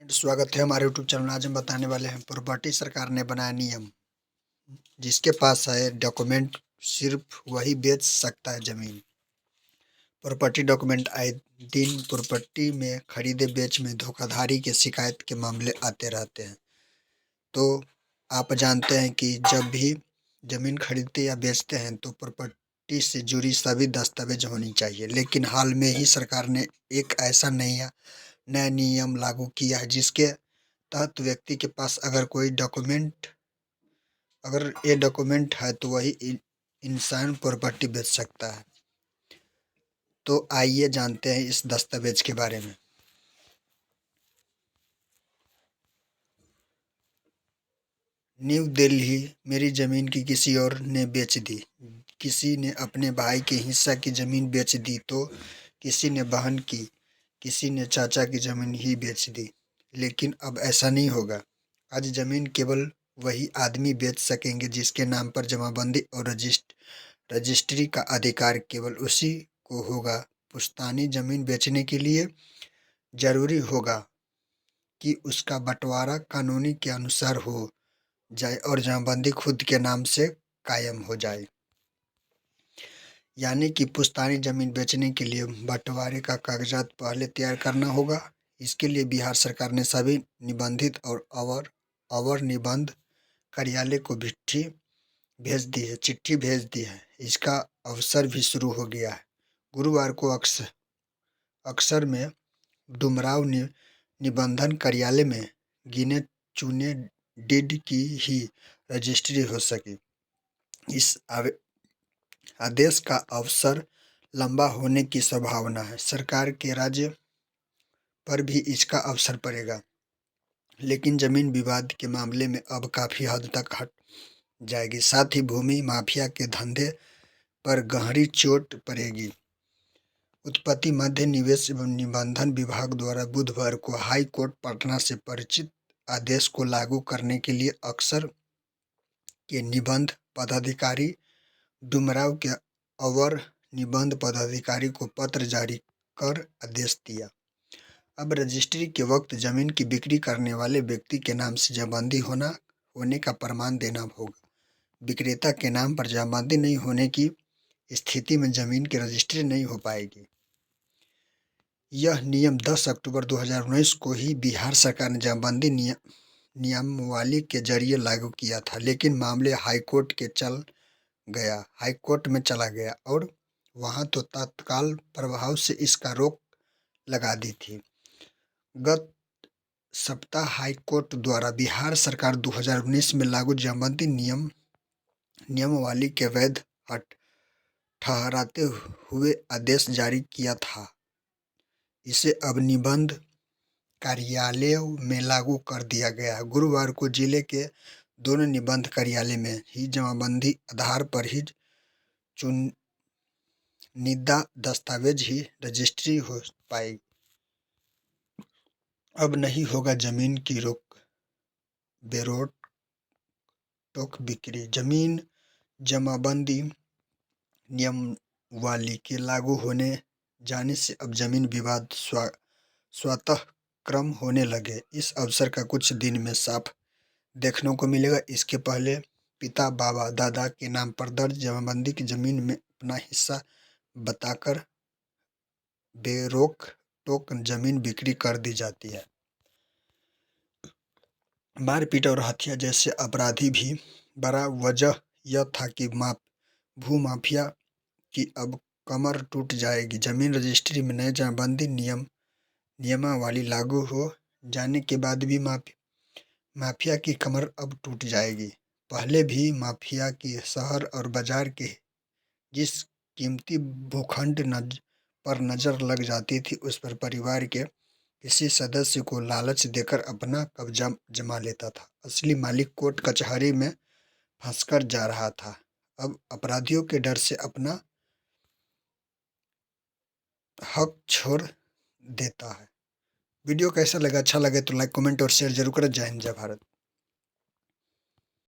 स्वागत है हमारे यूट्यूब चैनल में। आज हम बताने वाले हैं प्रॉपर्टी सरकार ने बनाया नियम। जिसके पास है डॉक्यूमेंट सिर्फ वही बेच सकता है जमीन। प्रॉपर्टी डॉक्यूमेंट आए दिन प्रॉपर्टी में खरीदे बेच में धोखाधड़ी के शिकायत के मामले आते रहते हैं। तो आप जानते हैं कि जब भी जमीन खरीदते या बेचते हैं तो प्रॉपर्टी से जुड़ी सभी दस्तावेज होनी चाहिए। लेकिन हाल में ही सरकार ने एक ऐसा नया नियम लागू किया है जिसके तहत व्यक्ति के पास अगर ये डॉक्यूमेंट है तो वही इंसान प्रॉपर्टी बेच सकता है। तो आइए जानते हैं इस दस्तावेज के बारे में। न्यू दिल्ली, मेरी जमीन की किसी और ने बेच दी। किसी ने अपने भाई के हिस्सा की जमीन बेच दी तो किसी ने बहन की, किसी ने चाचा की जमीन ही बेच दी। लेकिन अब ऐसा नहीं होगा। आज जमीन केवल वही आदमी बेच सकेंगे जिसके नाम पर जमाबंदी और रजिस्ट्री का अधिकार केवल उसी को होगा। पुश्तैनी जमीन बेचने के लिए जरूरी होगा कि उसका बंटवारा कानूनी के अनुसार हो जाए और जमाबंदी खुद के नाम से कायम हो जाए। यानी कि पुश्तैनी जमीन बेचने के लिए बंटवारे का कागजात पहले तैयार करना होगा। इसके लिए बिहार सरकार ने सभी निबंधित और अवर निबंध कार्यालय को चिट्ठी भेज दी है। इसका अवसर भी शुरू हो गया है। गुरुवार को अक्सर में डुमराव निबंधन कार्यालय में गिने चुने डीड की ही रजिस्ट्री हो सकी। इस आदेश का अवसर लंबा होने की संभावना है। सरकार के राज्य पर भी इसका अवसर पड़ेगा, लेकिन जमीन विवाद के मामले में अब काफी हद तक हट जाएगी। साथ ही भूमि माफिया के धंधे पर गहरी चोट पड़ेगी। उत्पत्ति मध्य निवेश एवं निबंधन विभाग द्वारा बुधवार को हाई कोर्ट पटना से परिचित आदेश को लागू करने के लिए अक्सर के निबंध पदाधिकारी डुमराव के अवर निबंध पदाधिकारी को पत्र जारी कर आदेश दिया। अब रजिस्ट्री के वक्त जमीन की बिक्री करने वाले व्यक्ति के नाम से जमाबंदी होने का प्रमाण देना होगा। विक्रेता के नाम पर जमाबंदी नहीं होने की स्थिति में जमीन की रजिस्ट्री नहीं हो पाएगी। यह नियम 10 अक्टूबर 2019 को ही बिहार सरकार ने जमाबंदी नियमावली के जरिए लागू किया था, लेकिन मामले हाईकोर्ट में चला गया और वहां तो तत्काल प्रभाव से इसका रोक लगा दी थी। गत सप्ताह हाईकोर्ट द्वारा बिहार सरकार 2019 में लागू जमाबंदी नियमावली के वैध ठहराते हुए आदेश जारी किया था। इसे अब निबंध कार्यालयों में लागू कर दिया गया है। गुरुवार को जिले के दोनों निबंध कार्यालय में ही जमाबंदी आधार पर ही चुनिंदा दस्तावेज ही रजिस्ट्री हो पाएगी। अब नहीं होगा जमीन की बेरोक टोक बिक्री। जमीन जमाबंदी नियमावली के लागू होने जाने से अब जमीन विवाद स्वतः क्रम होने लगे। इस अवसर का कुछ दिन में साफ देखने को मिलेगा। इसके पहले पिता बाबा दादा के नाम पर दर्ज जमाबंदी की जमीन में अपना हिस्सा बताकर बेरोक टोक जमीन बिक्री कर दी जाती है। मारपीट और हत्या जैसे अपराधी भी बड़ा वजह यह था कि भूमाफिया की अब कमर टूट जाएगी। जमीन रजिस्ट्री में नए जमाबंदी नियमावली लागू हो जाने के बाद भी माफिया की कमर अब टूट जाएगी। पहले भी माफिया की शहर और बाजार के जिस कीमती भूखंड पर नजर लग जाती थी उस पर परिवार के किसी सदस्य को लालच देकर अपना कब्जा जमा लेता था। असली मालिक कोर्ट कचहरी में फंसकर जा रहा था। अब अपराधियों के डर से अपना हक छोड़ देता है। वीडियो कैसा लगा? अच्छा लगे तो लाइक कमेंट और शेयर जरूर करें। जय हिंद, जय भारत।